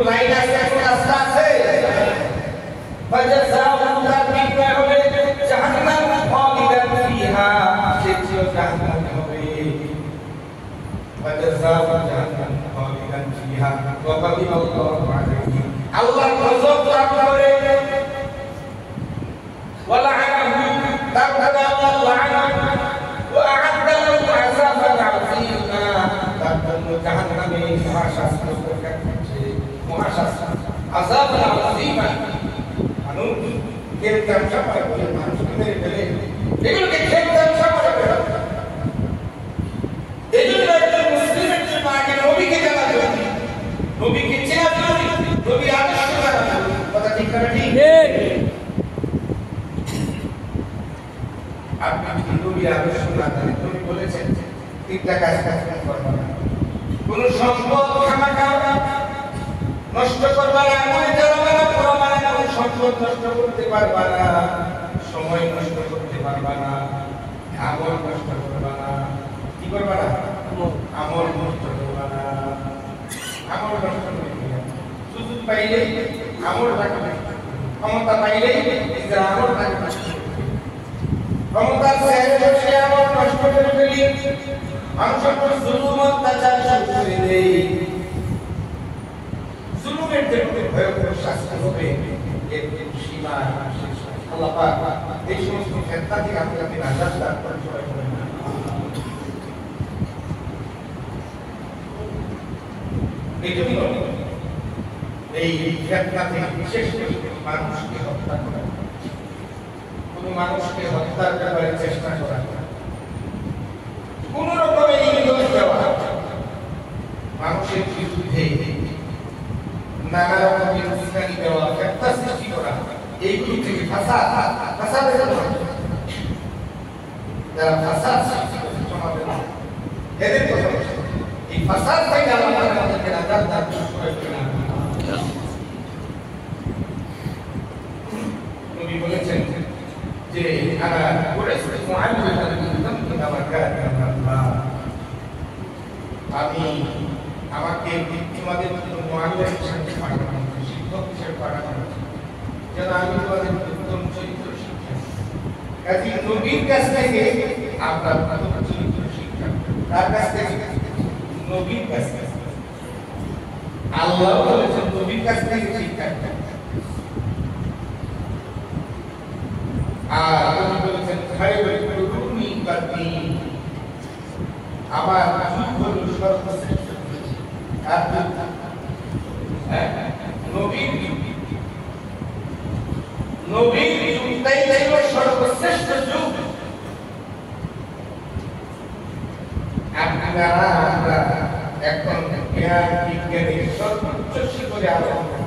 Line আছে, কোন রাস্তা আছে? ফাজাযাউহুম তারবিকা হবে জাহান্নাম খালিদান ফিহা, সেটিও জাহান্নাম হবে। ফাজাযাউহুম জাহান্নাম খালিদান ফিহা ওয়া গাদিবাল্লাহু আলাইহি, আল্লাহ গজব প্রাপ্ত করে ওয়া লা'আনাহু, তারপরে আল্লাহ লা'নাত ওয়া আ'আদ্দা লাহু আযাবান আযীমা, তার জন্য জাহান্নামে মহাশাস্তি রেখেছে, মহাশাস্তি আযাবান আযীমা। মানুষ কেমন চাপা করে মানুষকে মেরে ফেলে, এগুলোকে কেমন চাপা করে। এজন্য একজন মুসলিমের জন্য আগে নবীকে জানা জরুরি, নবীকে চেনা জরুরি, নবীর আদর্শ জানা জরুরি। কথা ঠিক না ঠিক? আপনি যদি নবীর আদর্শ না জানেন, নবী বলেছেন তিনটা কাজ করবা না। কোন সম্পদ খামাখা নষ্ট করবা না, মনে জ্বালাবা না, পোড়াবা না, কোন সম্পদ নষ্ট করতে পারবা না, সময় নষ্ট করতে পারবা না, আমল নষ্ট করবা না। কি করবা না? আমল নষ্ট করবা না। আমল নষ্ট করবে না। সুযোগ পাইলে আমল রাখবে, ক্ষমতা পাইলে নিজের আমল রাখবে। ক্ষমতার চাইলে সে আমল নষ্ট করে ফেলি, মানুষের উপর জুলুম অত্যাচার শুরু করে দেই। জুলুমের জন্য ভয়ঙ্কর শাস্তি হবে, এর সীমা শেষ হয়। আল্লাহ পাক এই সমস্ত ফিতনা থেকে আপনাকে নাজাত দান করেন। সবাই বলেন এই জন্য এই ফিতনা থেকে বিশেষ করে মানুষকে হত্যা করা, কোন মানুষকে হত্যার ব্যাপারে চেষ্টা করা, কোন রকমের ইন্ধন দেওয়া, মানুষের বিরুদ্ধে নানা রকমের উস্কানি দেওয়া, ফিতনা সৃষ্টি করা, এইগুলি থেকে ফাসাদের যারা ফাসাদ সৃষ্টি করছে সমাজের, এদের কথা এই ফাসাদ থেকে আল্লাহ আমাদেরকে নাজাত দান করেন। নবী বলেছেন যে আনা কুরাইশ মুআল্লিমান লিল-আমরি ওয়া কানা আমি আমাকে তোমাদের মুআল্লিম হিসেবে পাঠানো, শিক্ষক হিসেবে পাঠানো, যেন আমি তোমাদের উত্তম চরিত্র শিক্ষা। কাজী নবীর কাছ থেকে আপনার উত্তম চরিত্র শিক্ষা, তার কাছ থেকে নবীর কাছ থেকে, আল্লাহ বলেছেন নবীর কাছ থেকে শিক্ষা। আর নবী বলেছেন খায়রুল কুরুনি কারনি, আমার যুগ হলো সর্বশ্রেষ্ঠ। আর নবীর যুগটাই ছিল সর্বশ্রেষ্ঠ যুগ। আমরা এখন জ্ঞান বিজ্ঞানের সর্বোচ্চ শিখরে আরোহণ